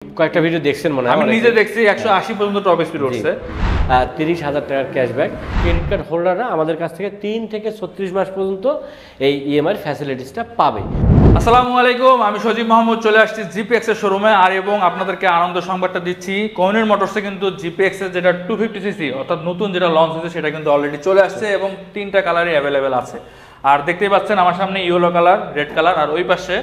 কয়েকটা ভিডিও দেখছেন মনে হয়, আমি নিজে দেখছি 180 পর্যন্ত টপ স্পিড উঠছে। 30,000 টাকার ক্যাশব্যাক। ক্রেডিট কার্ড হোল্ডাররা আমাদের কাছ থেকে 3 থেকে 36 মাস পর্যন্ত এই ইএমআই ফ্যাসিলিটিসটা পাবে। আসসালামু আলাইকুম, আমি সজীব মাহমুদ চলে আসছি জিপিএক্স এর শোরুমে আর এবং আপনাদেরকে আনন্দ সংবাদটা দিচ্ছি। কোহিনূর মোটরসে কিন্তু জিপিএক্স এর যেটা 250 সিসি অর্থাৎ নতুন যেটা লঞ্চ হয়েছে সেটা কিন্তু অলরেডি চলে আসছে এবং 3টা কালারই অ্যাভেলেবেল আছে। আর দেখতেই পাচ্ছেন আমার সামনে ইয়েলো কালার, রেড কালার, আর ওই পাশে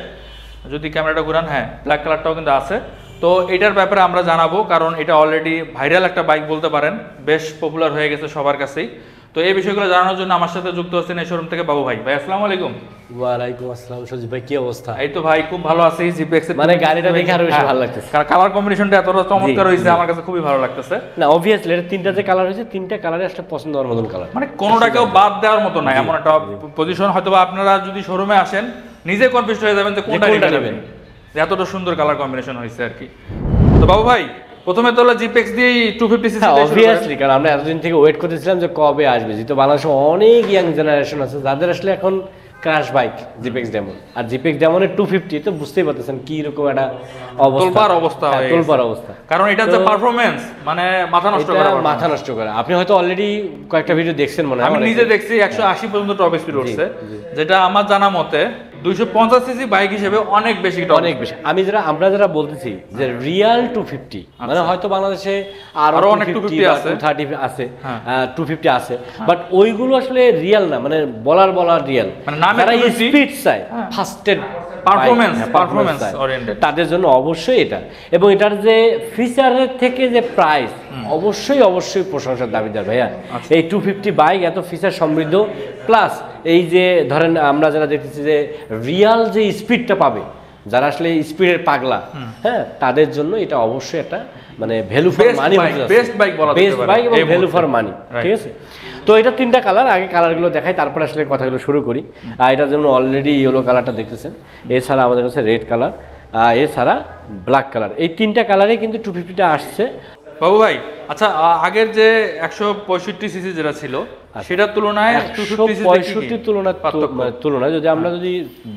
যদি ক্যামেরাটা ঘুরান, হ্যাঁ ব্ল্যাক কালারটাও কিন্তু আছে। তো এটার ব্যাপারে আমরা জানাবো, কারণ এটা অলরেডি ভাইরাল একটা বাইক বলতে পারেন, বেশ পপুলার হয়ে গেছে সবার কাছেই। তো এই বিষয়গুলো জানানোর জন্য আমার সাথে যুক্ত হচ্ছেন এই শোরুম থেকে বাবু ভাই। ভাই আসসালামু আলাইকুম। ওয়ালাইকুম আসসালাম সজীব ভাই, কি অবস্থা? এই তো ভাই খুব ভালো আছি। জিপিএক্স মানে গাড়িটা দেখে আরো বেশি ভালো লাগতেছে, কালার কম্বিনেশনটা এতটা চমৎকার হয়েছে, আমার কাছে খুবই ভালো লাগতেছে। না অবভিয়াসলি এটা 3টা যে কালার হয়েছে, 3টা কালারে আসলে পছন্দ হওয়ার মতন কালার, মানে কোনোটাকেও বাদ দেওয়ার মতো না, এমন একটা পজিশন। হয়তো আপনারা যদি শোরুমে আসেন নিজে কনফিউজ হয়ে যাবেন যে কোনটা নেবেন, এতটা সুন্দর কালার কম্বিনেশন হয়েছে আর কি। তো বাবু ভাই প্রথমে তো হলো জিপিএক্স দিয়ে 250 সিসি। অবভিয়াসলি, কারণ আমরা এতদিন থেকে ওয়েট করতেছিলাম যে কবে আসবে, যেহেতু বাংলাদেশে অনেক ইয়াং জেনারেশন আছে যাদের আসলে এখন ক্রাশ বাইক জিপিএক্স ডেমন, আর জিপিএক্স ডেমনের 250 তো বুঝতেই পারতেছেন কি রকম একটা তোলপাড় অবস্থা। কারণ এটা যে পারফরম্যান্স মানে মাথা নষ্ট করে। আপনি হয়তো অলরেডি কয়েকটা ভিডিও দেখছেন মনে হয়। আমি নিজে দেখছি 180 পর্যন্ত টপ স্পিড উঠছে, যেটা আমার জানা মতে 250 সিসি বাইক হিসেবে অনেক বেশি। আমরা যারা বলতেছি যে রিয়াল 250, মানে হয়তো বাংলাদেশে আরো অনেক 250 আছে, 230 আছে, 250 আছে, বাট ওইগুলো আসলে রিয়াল না, মানে বলার রিয়াল, যারা স্পিড চায়, ফাস্টেড পারফরম্যান্স ওরিয়েন্টেড, তাদের জন্য অবশ্যই এটা। এবং এটার যে ফিচারের থেকে যে প্রাইস, অবশ্যই প্রশংসার দাবিদার ভাইয়া। এই 250 বাইক এত ফিচার সমৃদ্ধ, প্লাস এই যে ধরেন আমরা যারা দেখতেছি যে রিয়াল যে স্পিডটা পাবে, যারা আসলে স্পিডের পাগলা, হ্যাঁ, তাদের জন্য এটা অবশ্যই একটা মানে value for money, best bike এবং ভ্যালু ফর মানি, ঠিক আছে? তো এটা 3টা কালার, আগে কালারগুলো দেখাই তারপর আসলে কথাগুলো শুরু করি। এটার জন্য অলরেডি ইয়েলো কালারটা দেখতেছেন, এছাড়া আমাদের কাছে রেড কালার, এছাড়া ব্ল্যাক কালার, এই 3টা কালারে কিন্তু 250টা আসছে। বাবু ভাই আচ্ছা, আগের যে 165 সিসি যেটা ছিল সেটার তুলনায় 165 তুলনায় যদি আমরা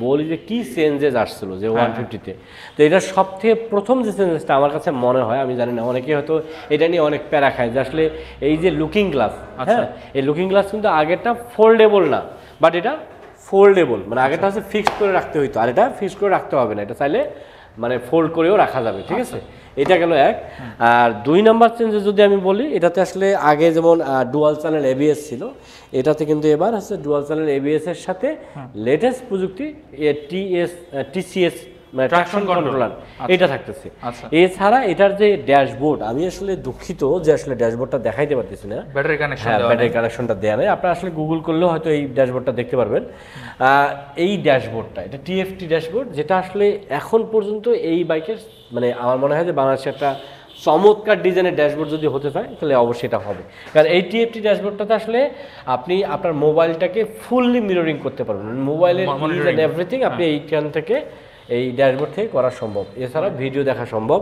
বলি যে কি চেঞ্জেস আসছিল যে 150-তে, তো এটা সব থেকে প্রথম যে চেঞ্জেসটা আমার কাছে মনে হয়, আমি জানি না অনেকে হয়তো এটা নিয়ে অনেক প্যারা খায়, যে আসলে এই যে লুকিং গ্লাস, হ্যাঁ, এই লুকিং গ্লাস কিন্তু আগেরটা ফোল্ডেবল না, বাট এটা ফোল্ডেবল, মানে আগেরটা হচ্ছে ফিক্সড করে রাখতে হইতো, আর এটা ফিক্সড করে রাখতে হবে না, এটা চাইলে মানে ফোল্ড করেও রাখা যাবে, ঠিক আছে? এটা গেল এক। আর 2 নাম্বার চেঞ্জে যদি আমি বলি, এটাতে আসলে আগে যেমন ডুয়াল চ্যানেল এবিএস ছিল, এটাতে কিন্তু এবার আছে ডুয়াল চ্যানেল এবিএস এর সাথে লেটেস্ট প্রযুক্তি টিসিএস মানে ট্রাকশন কন্ট্রোলার, এটা থাকতেছে। এছাড়া এটার যে ড্যাশবোর্ড, আমি আসলে দুঃখিত যে আসলে ড্যাশবোর্ডটা দেখাইতে পারতেছি না, ব্যাটারি কানেকশনটা দেওয়া নেই। আপনারা আসলে গুগল করলেও হয়তো এই ড্যাশবোর্ডটা দেখতে পারবেন। এই ড্যাশবোর্ডটা, এটা টিএফটি ড্যাশবোর্ড, যেটা আসলে এখন পর্যন্ত এই বাইকের মানে আমার মনে হয় যে বাংলাদেশে একটা চমৎকার ডিজাইনের ড্যাশবোর্ড যদি হতে চায় তাহলে অবশ্যই এটা হবে। কারণ এই টিএফটি ড্যাশবোর্ডটাতে আসলে আপনি আপনার মোবাইলটাকে ফুললি মিররিং করতে পারবেন, মোবাইলের ইজ এন্ড এভরিথিং আপনি এইখান থেকে এই ড্যাশবোর্ড থেকে করা সম্ভব, এছাড়া ভিডিও দেখা সম্ভব।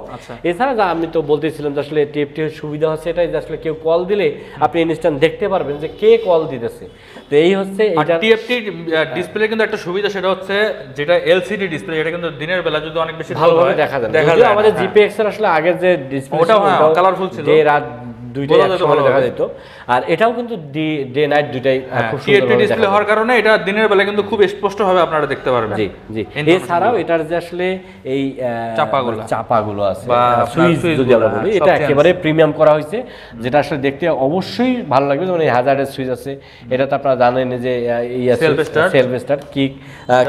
এছাড়া যা আমি তো বলতেছিলাম যে আসলে টিএফটি সুবিধা হচ্ছে এটাই যে আসলে কেউ কল দিলে আপনি ইনস্ট্যান্ট দেখতে পারবেন যে কে কল দিতেছে। তো এই হচ্ছে এটা টিএফটি ডিসপ্লে কিন্তু একটা সুবিধা, সেটা হচ্ছে যেটা এলসিডি ডিসপ্লে, এটা কিন্তু দিনের বেলা যদি অনেক বেশি ভালোভাবে দেখা যায়। আমাদের জিপিএক্স এর আসলে আগের যে ডিসপ্লে ওটা কালারফুল ছিল, যে রাত 2টায় একসময় দেখা যেত, আর এটাও কিন্তু ডে নাইট দুইটাই খুব সুন্দর ডিসপ্লে হওয়ার কারণে এটা দিনের বেলা কিন্তু খুব স্পষ্টভাবে আপনারা দেখতে পারবেন। জি। এছাড়াও এটার যে আসলে এই চাপাগুলো আছে বা সুইচ যদি আমরা বলি, এটা একেবারে প্রিমিয়াম করা হয়েছে, যেটা আসলে দেখতে অবশ্যই ভালো লাগবে। যেমন এই হ্যাজার্ডের সুইচ আছে, এটা তো আপনারা জানেন যে এই আছে সেলফ স্টার্ট,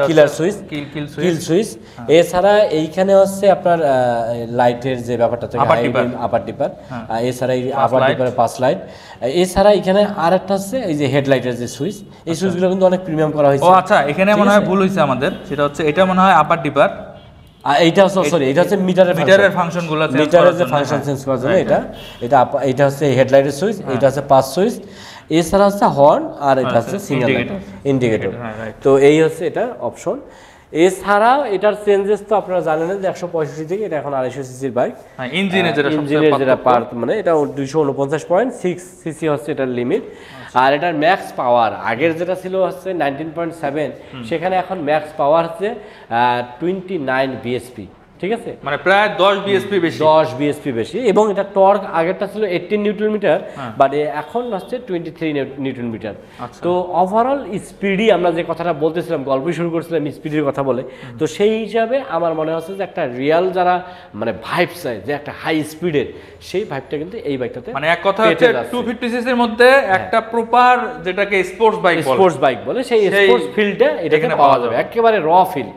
কিলার সুইচ, কিল সুইচ। এছাড়া এইখানে হচ্ছে আপনার লাইটের যে ব্যাপারটা থাকে, আপার ডিপার, এছাড়া আপার ডিপারে পাস লাইট, এছাড়া এখানে আরেকটা আছে এই যে হেডলাইটের যে সুইচ, এই সুইচগুলো কিন্তু অনেক প্রিমিয়াম করা হয়েছে। আচ্ছা, এখানে মনে হয় ভুল হয়েছে আমাদের, সেটা হচ্ছে এটা মনে হয় আপার ডিপার, এইটা হচ্ছে এটা হচ্ছে মিটারের ফাংশনগুলো, মিটারের যে ফাংশন চেঞ্জ করার জন্য এটা হচ্ছে হেডলাইটের সুইচ, এটা হচ্ছে পাস সুইচ, এছাড়া হচ্ছে হর্ন, আর এটা হচ্ছে সিগন্যাল ইন্ডিকেটর। তো এই হচ্ছে এটা অপশন। এছাড়া এটার চেঞ্জেস তো আপনারা জানেন যে 165 থেকে এটা এখন 250 সিসির বাইক, ইঞ্জিনের যেটা পার্ট, মানে এটা 249.6 সিসি হচ্ছে এটার লিমিট। আর এটার ম্যাক্স পাওয়ার আগের যেটা ছিল হচ্ছে 19.7, সেখানে এখন ম্যাক্স পাওয়ার হচ্ছে 29 বিএসপি। ঠিক আছে, মানে প্রায় 10 বিএসপি বেশি, 10 বিএসপি বেশি। এবং এটা টর্ক আগেরটা ছিল 18 নিউটন মিটার, বাট এখন আসছে 23 নিউটন মিটার। তো ওভারঅল স্পিডই আমরা যে কথাটা বলতেছিলাম, গল্প শুরু করছিলাম স্পিডের কথা বলে, তো সেই হিসাবে আমার মনে হচ্ছে যে একটা রিয়াল যারা মানে ভাইব চায় যে একটা হাই স্পিডের, সেই ভাইবটা কিন্তু এই বাইকটাতে, মানে এক কথা হচ্ছে 250 সিসির মধ্যে একটা প্রপার যেটাকে স্পোর্টস বাইক বলে, সেই স্পোর্টস ফিল্ডটা এটাকে পাওয়া যাবে, একেবারে র ফিল,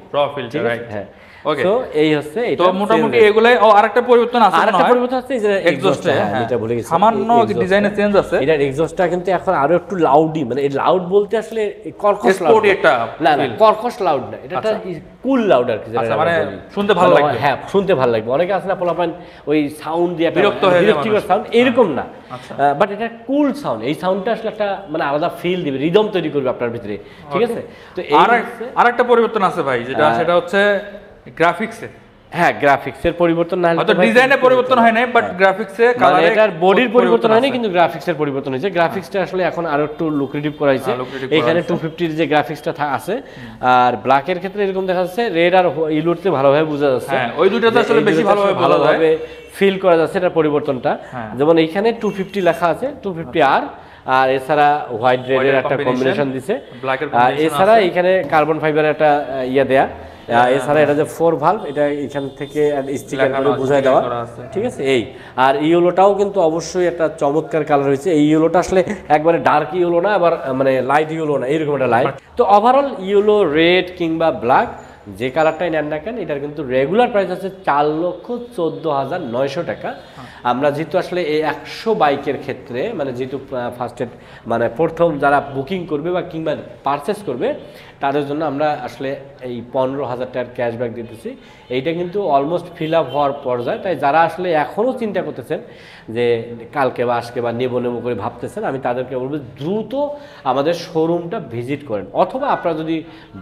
রাইট। হ্যাঁ, ওকে, তো এই হচ্ছে এটা। তো মোটামুটি এগুলাই। ও আরেকটা পরিবর্তন আছে, আরেকটা পরিবর্তন আছে যে এক্সস্টে, হ্যাঁ এটা ভুলে গেছি, সামান্য ডিজাইনে চেঞ্জ আছে। এটার এক্সস্টটা কিন্তু এখন আরো একটু লাউডি, মানে এই লাউড বলতে আসলে কর্কশ লাউড, স্পোর্টি একটা না কর্কশ লাউড না, এটা একটা কুল লাউড আর কি, যেটা মানে শুনতে ভালো লাগবে। হ্যাঁ, শুনতে ভালো লাগবে। অনেকে আছে না পোলাপান ওই সাউন্ড দিয়ে বিরক্ত হয়ে যায়, সাউন্ড এরকম না, বাট এটা কুল সাউন্ড। এই সাউন্ডটা আসলে একটা মানে আলাদা ফিল দিবে, রিদম তৈরি করবে আপনার ভিতরে, ঠিক আছে। তো আরেকটা পরিবর্তন আছে ভাই, সেটা হচ্ছে গ্রাফিক্সে। হ্যাঁ, গ্রাফিক্সের পরিবর্তন না হলে, ডিজাইনে পরিবর্তন হয় নাই, বাট গ্রাফিক্সে কালারে, এটার বডির পরিবর্তন হয়নি, কিন্তু গ্রাফিক্সের পরিবর্তন হয়েছে। গ্রাফিক্সটা আসলে এখন আরো একটু লুক্রেটিভ করা হয়েছে। এখানে 250 যে গ্রাফিক্সটা আছে, আর ব্ল্যাকের ক্ষেত্রে এরকম দেখা যাচ্ছে, রেড আর ইয়েলোতে ভালোভাবে বোঝা যাচ্ছে। হ্যাঁ, ওই দুটোতে আসলে বেশি ভালোভাবে ফিল করা যাচ্ছে এটা পরিবর্তনটা। যেমন এইখানে 250 লেখা আছে, 250 আর এছাড়া হোয়াইট রেডের একটা কম্বিনেশন দিছে, আর এছাড়া এখানে কার্বন ফাইবারের একটা ইয়া দেয়া, এছাড়া এটা যে 4 ভালভ, এটা এখান থেকে স্টিকার করে বোঝাই দেওয়া, ঠিক আছে। এই আর ইয়েলোটাও কিন্তু অবশ্যই একটা চমৎকার কালার হয়েছে। এই ইয়েলোটা আসলে একবারে ডার্ক ইয়েলো না, আবার মানে লাইট ইয়েলো না, এরকম একটা লাইট। তো ওভারঅল ইয়েলো, রেড কিংবা ব্ল্যাক যে কালারটাই নেন না কেন, এটার কিন্তু রেগুলার প্রাইস আছে 4,14,900 টাকা। আমরা যেহেতু আসলে এই 100 বাইকের ক্ষেত্রে মানে যেহেতু ফার্স্ট এড মানে প্রথম যারা বুকিং করবে বা কিংবা পারচেস করবে, তাদের জন্য আমরা আসলে এই 15,000 টাকার ক্যাশব্যাক দিতেছি। এইটা কিন্তু অলমোস্ট ফিল আপ হওয়ার পর্যায়ে, তাই যারা আসলে এখনও চিন্তা করতেছেন যে কালকে বা আজকে বা নেবো করে ভাবতেছেন, আমি তাদেরকে বলবো দ্রুত আমাদের শোরুমটা ভিজিট করেন, অথবা আপনারা যদি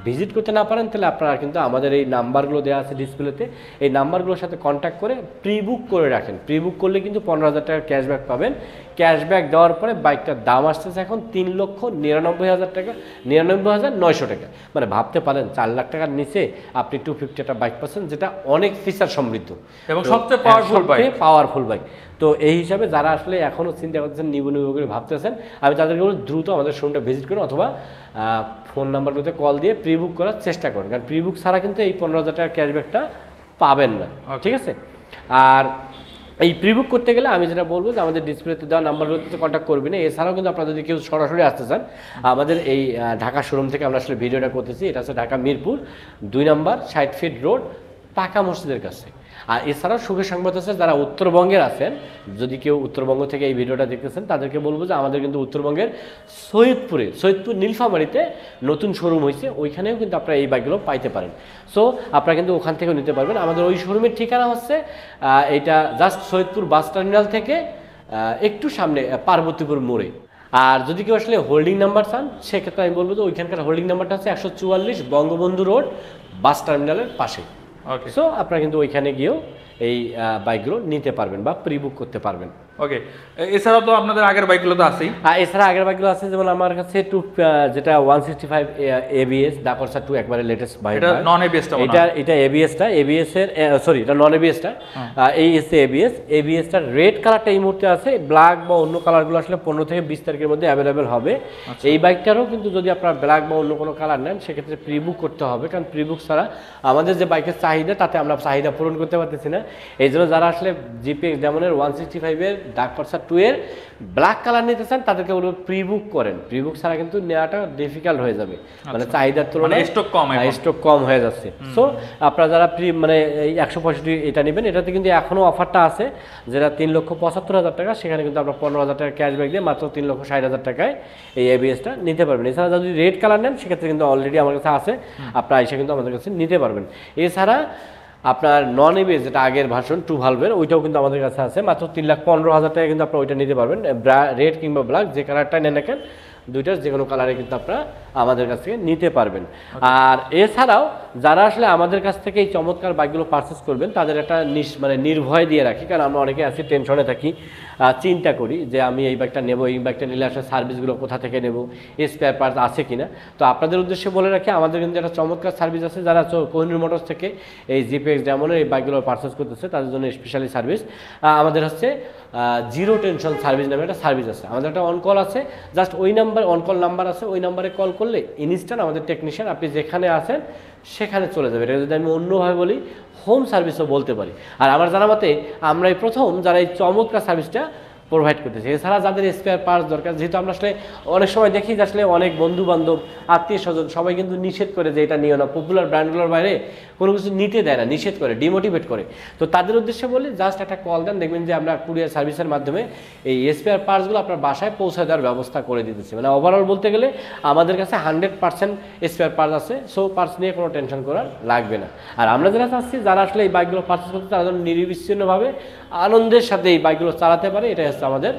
ভিজিট করতে না পারেন তাহলে আপনারা কিন্তু আমাদের এই নাম্বারগুলো দেওয়া আছে ডিসপ্লেতে, এই নাম্বারগুলোর সাথে কন্ট্যাক্ট করে প্রি বুক করে রাখেন। প্রি বুক করলে কিন্তু 15,000 টাকার ক্যাশব্যাক পাবেন। ক্যাশব্যাক দেওয়ার পরে বাইকটার দাম আসতেছে এখন 3,99,000 টাকা, 99,900 টাকা। মানে ভাবতে পারেন 4 লাখ টাকার নিচে আপনি 250 একটা বাইক পাচ্ছেন, যেটা অনেক ফিচার সমৃদ্ধ এবং সবচেয়ে পাওয়ারফুল বাইক। তো এই হিসাবে যারা আসলে এখনও চিন্তা করতেছেন নিবো করে ভাবতেছেন, আমি তাদেরকে বলবো দ্রুত আমাদের শোরুমটা ভিজিট করুন, অথবা ফোন নাম্বারগুলোতে কল দিয়ে প্রি বুক করার চেষ্টা করুন, কারণ প্রি বুক ছাড়া কিন্তু এই 15,000 টাকার ক্যাশব্যাকটা পাবেন না, ঠিক আছে। আর এই প্রি বুক করতে গেলে আমি যেটা বলবো যে আমাদের ডিসপ্লেতে দেওয়া নাম্বারগুলোতে কন্ট্যাক্ট করবেন। এছাড়াও কিন্তু আপনারা যদি কেউ সরাসরি আসতে চান, আমাদের এই ঢাকা শোরুম থেকে আমরা আসলে ভিডিওটা করতেছি, এটা হচ্ছে ঢাকা মিরপুর 2 নম্বর 60 ফিট রোড, পাকা মসজিদের কাছে। আর এছাড়াও সুখের সংবাদ আছে, যারা উত্তরবঙ্গের আছেন, যদি কেউ উত্তরবঙ্গ থেকে এই ভিডিওটা দেখতেছেন, তাদেরকে বলবো যে আমাদের কিন্তু উত্তরবঙ্গের সৈয়দপুর নীলফামারীতে নতুন শোরুম হয়েছে, ওইখানেও কিন্তু আপনারা এই বাইকগুলো পাইতে পারেন। সো আপনারা কিন্তু ওখান থেকেও নিতে পারবেন। আমাদের ওই শোরুমের ঠিকানা হচ্ছে এইটা জাস্ট সৈয়দপুর বাস টার্মিনাল থেকে একটু সামনে পার্বতীপুর মোড়ে। আর যদি কেউ আসলে হোল্ডিং নাম্বার চান, সেক্ষেত্রে আমি বলবো যে ওইখানকার হোল্ডিং নাম্বারটা হচ্ছে 144 বঙ্গবন্ধু রোড, বাস টার্মিনালের পাশে। সো আপনারা কিন্তু ওইখানে গিয়েও এই বাইকগুলো নিতে পারবেন বা প্রি বুক করতে পারবেন। ওকে, এছাড়াও তো আপনাদের আগের বাইকগুলো তো আছেই। এছাড়া আগের বাইকগুলো আছে, যেমন আমার কাছে যেটা 165 ABS ডাকরসা 2 একবারে লেটেস্ট বাইক। এটা নন এবিএসটা, এটা এবিএসটা, এবিএস এর সরি এটা নন এবিএসটা, এই এসে এবিএসটার রেড কালারটা এই মুহূর্তে আছে, ব্ল্যাক বা অন্য কালারগুলো আসলে 15 থেকে 20 তারিখের মধ্যে অ্যাভেলেবেল হবে। এই বাইকটারও কিন্তু যদি আপনারা ব্ল্যাক বা অন্য কোনো কালার নেন, সেক্ষেত্রে প্রি বুক করতে হবে, কারণ প্রি বুক ছাড়া আমাদের যে বাইকের চাহিদা, তাতে আমরা চাহিদা পূরণ করতে পারতেছি না। এই জন্য যারা আসলে জিপিএক্স যেমনের 165 এর ডাকরসা 2 এর ব্ল্যাক কালার নিতে চান, তাদেরকে বলবো প্রি বুক করেন। প্রি বুক ছাড়া কিন্তু নেওয়াটা ডিফিকাল্ট হয়ে যাবে, মানে চাহিদার তুলনায় স্টক কম হয়ে যাচ্ছে। সো আপনারা যারা মানে এই 165 এটা নেবেন, এটাতে কিন্তু এখনও অফারটা আছে, যেটা 3,75,000 টাকা, সেখানে কিন্তু আপনার 15,000 টাকা ক্যাশব্যাক দিয়ে মাত্র 3,60,000 টাকায় এই এবিএসটা নিতে পারবেন। এছাড়া যদি রেড কালার নেন, সেক্ষেত্রে কিন্তু অলরেডি আমার কাছে আছে, আপনারা এসে কিন্তু আমাদের কাছে নিতে পারবেন। এছাড়া আপনার নন এবিএস যেটা আগের ভার্সন 2 ভালভের, ওইটাও কিন্তু আমাদের কাছে আছে, মাত্র 3,15,000 টাকা কিন্তু আপনারা ওইটা নিতে পারবেন। রেড কিংবা ব্ল্যাক যে কালারটা নেন না কেন, দুইটার যে কোনো কালারে কিন্তু আপনারা আমাদের কাছ থেকে নিতে পারবেন। আর এছাড়াও যারা আসলে আমাদের কাছ থেকে এই চমৎকার বাইকগুলো পারচেস করবেন তাদের একটা মানে নির্ভয় দিয়ে রাখি, কারণ আমরা অনেকে আছি টেনশনে থাকি, চিন্তা করি যে আমি এই বাইকটা নেব, এই বাইকটা নিলে আসলে সার্ভিসগুলো কোথা থেকে নেব, স্পেয়ার পার্টস আছে কিনা। তো আপনাদের উদ্দেশ্যে বলে রাখি, আমাদের কিন্তু একটা চমৎকার সার্ভিস আছে। যারা কোহিনূর মোটরস থেকে এই জিপিএক্স ডায়মন্ডের এই বাইকগুলো পারচেস করতেছে তাদের জন্য স্পেশালি সার্ভিস আমাদের হচ্ছে জিরো টেনশন সার্ভিস নামে একটা সার্ভিস আছে। আমাদের একটা অনকল আছে, জাস্ট ওই নাম্বার অনকল নাম্বার আছে, ওই নাম্বারে কল করলে ইনস্ট্যান্ট আমাদের টেকনিশিয়ান আপনি যেখানে আছেন সেখানে চলে যাবে। এটা যদি আমি অন্যভাবে বলি, হোম সার্ভিসও বলতে পারি। আর আমার জানা মতে আমরা এই প্রথম যারা এই চমৎকার সার্ভিসটা প্রোভাইড করতেছে। এছাড়া যাদের স্পেয়ার পার্টস দরকার, যেহেতু আমরা আসলে অনেক সময় দেখি যে আসলে অনেক বন্ধু বান্ধব আত্মীয় স্বজন সবাই কিন্তু নিষেধ করে যে এটা নিও না, পপুলার ব্র্যান্ডগুলোর বাইরে কোনো কিছু নিতে দেয় না, নিষেধ করে, ডিমোটিভেট করে। তো তাদের উদ্দেশ্যে বলি, জাস্ট একটা কল দেন, দেখবেন যে আমরা কুরিয়ার সার্ভিসের মাধ্যমে এই স্পেয়ার পার্টসগুলো আপনার বাসায় পৌঁছে দেওয়ার ব্যবস্থা করে দিতেছি। মানে ওভারঅল বলতে গেলে আমাদের কাছে 100% স্পেয়ার পার্টস আছে, সো পার্টস নিয়ে কোনো টেনশন করার লাগবে না। আর আমরা যারা চাচ্ছি যারা আসলে এই বাইকগুলো পারচেস করতে তারা যেন নিরবিচ্ছিন্নভাবে আনন্দের সাথে এই বাইকগুলো চালাতে পারে, এটাই হচ্ছে আমাদের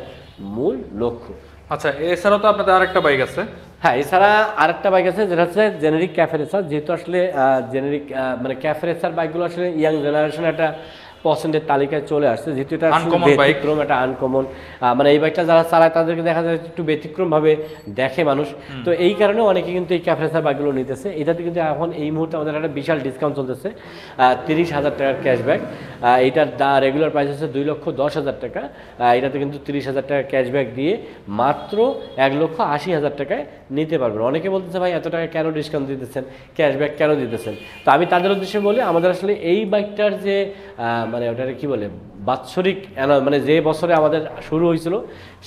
মূল লক্ষ্য। আচ্ছা, এছাড়াও তো আপনাদের আরেকটা বাইক আছে। হ্যাঁ, এছাড়া আরেকটা বাইক আছে যেটা হচ্ছে জেনেরিক ক্যাফে রেসার। যেহেতু আসলে জেনেরিক মানে ক্যাফে রেসার বাইকগুলো আসলে ইয়াং জেনারেশন একটা পছন্দের তালিকায় চলে আসছে, যেহেতু এটা ব্যতিক্রম, এটা আনকমন। মানে এই বাইকটা যারা চালায় তাদেরকে দেখা যায় একটু ব্যতিক্রমভাবে দেখে মানুষ, তো এই কারণে অনেকে কিন্তু এই ক্যাফে রেসার বাইকগুলো নিতেছে। এটাতে কিন্তু এখন এই মুহূর্তে আমাদের একটা বিশাল ডিসকাউন্ট চলতেছে, 30,000 টাকার ক্যাশব্যাক। এটার রেগুলার প্রাইস হচ্ছে 2,10,000 টাকা, এটাতে কিন্তু 30,000 টাকা ক্যাশব্যাক দিয়ে মাত্র 1,80,000 টাকায় নিতে পারবেন। অনেকে বলতেছে ভাই এত টাকা কেন ডিসকাউন্ট দিতেছেন, ক্যাশব্যাক কেন দিতেছেন? তো আমি তাদের উদ্দেশ্যে বলি, আমাদের আসলে এই বাইকটার যে মানে ওটাকে কি বলে, বাৎসরিক মানে যে বছরে আমাদের শুরু হয়েছিল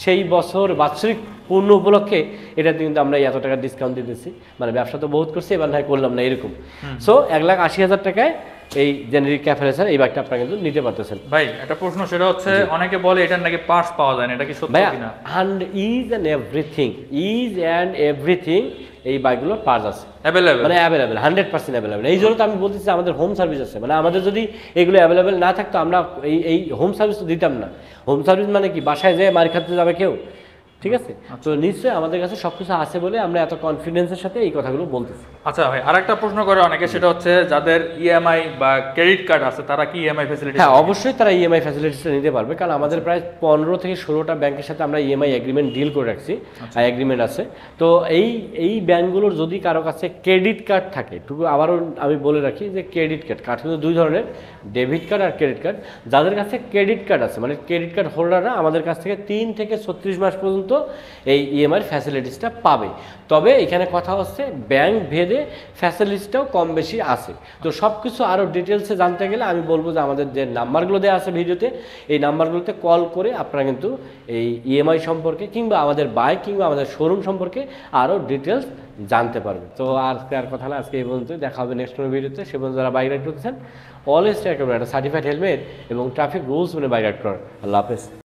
সেই বছর বাৎসরিক পূর্ণ উপলক্ষে এটাতে কিন্তু আমরা এত টাকা ডিসকাউন্ট দিতেছি। মানে ব্যবসা তো বহুত করছি, এবার নয় করলাম না এরকম। সো 1,80,000 টাকায় এই জেনেরিক ক্যাফে রেসার এই বাইকটা আপনারা কিন্তু নিতে পারতেছেন। ভাই একটা প্রশ্ন, সেটা হচ্ছে অনেকে বলে এটার নাকি পার্টস পাওয়া যায় না, এটা কি সত্যি কিনা? ইজ অ্যান্ড এভরিথিং এই বাইকগুলোর পার্টস আছে অ্যাভেলেবল, মানে অ্যাভেলেবেল, 100% অ্যাভেলেবেল। এই জন্য তো আমি বলতেছি আমাদের হোম সার্ভিস আছে। মানে আমাদের যদি এগুলো অ্যাভেলেবেল না থাকতো আমরা এই হোম সার্ভিস তো দিতাম না। হোম সার্ভিস মানে কি, বাসায় যেয়ে মার খাতে যাবে কেউ? ঠিক আছে, তো নিশ্চয়ই আমাদের কাছে সবকিছু আছে বলে আমরা এত কনফিডেন্সের সাথে এই কথাগুলো বলতেছি। আচ্ছা ভাই, আরেকটা প্রশ্ন করে অনেকে, সেটা হচ্ছে যাদের ইএমআই বা ক্রেডিট কার্ড আছে তারা কি ইএমআই ফ্যাসিলিটি? হ্যাঁ, অবশ্যই তারা ইএমআই ফ্যাসিলিটিসটা নিতে পারবে, কারণ আমাদের প্রায় 15 থেকে 16টা ব্যাংকের সাথে আমরা ইএমআই এগ্রিমেন্ট ডিল করে রাখছি, এগ্রিমেন্ট আছে। তো এই ব্যাংকগুলোর যদি কারো কাছে ক্রেডিট কার্ড থাকে, একটু আবারও আমি বলে রাখি যে ক্রেডিট কার্ড কিন্তু দুই ধরনের, ডেবিট কার্ড আর ক্রেডিট কার্ড। যাদের কাছে ক্রেডিট কার্ড আছে মানে ক্রেডিট কার্ড হোল্ডাররা আমাদের কাছ থেকে 3 থেকে 36 মাস পর্যন্ত এই ইএমআই ফ্যাসিলিটিসটা পাবে। তবে এখানে কথা হচ্ছে ব্যাংক ভেদে ফ্যাসিলিটিসটাও কম বেশি আছে। তো সব কিছু আরও ডিটেলসে জানতে গেলে আমি বলবো যে আমাদের যে নাম্বারগুলো দেওয়া আছে ভিডিওতে, এই নাম্বারগুলোতে কল করে আপনারা কিন্তু এই ইএমআই সম্পর্কে কিংবা আমাদের বাইক কিংবা আমাদের শোরুম সম্পর্কে আরও ডিটেলস জানতে পারবেন। তো আজকে আর কথা না, আজকে এই পর্যন্ত, দেখা হবে নেক্সট কোনো ভিডিওতে। সে পর্যন্ত যারা বাইক রাইড করতেছেন অলওয়েজ ট্রাই করবেন একটা সার্টিফাইড হেলমেট এবং ট্রাফিক রুলস মেনে বাইক রাইড করার। আল্লাহ হাফেজ।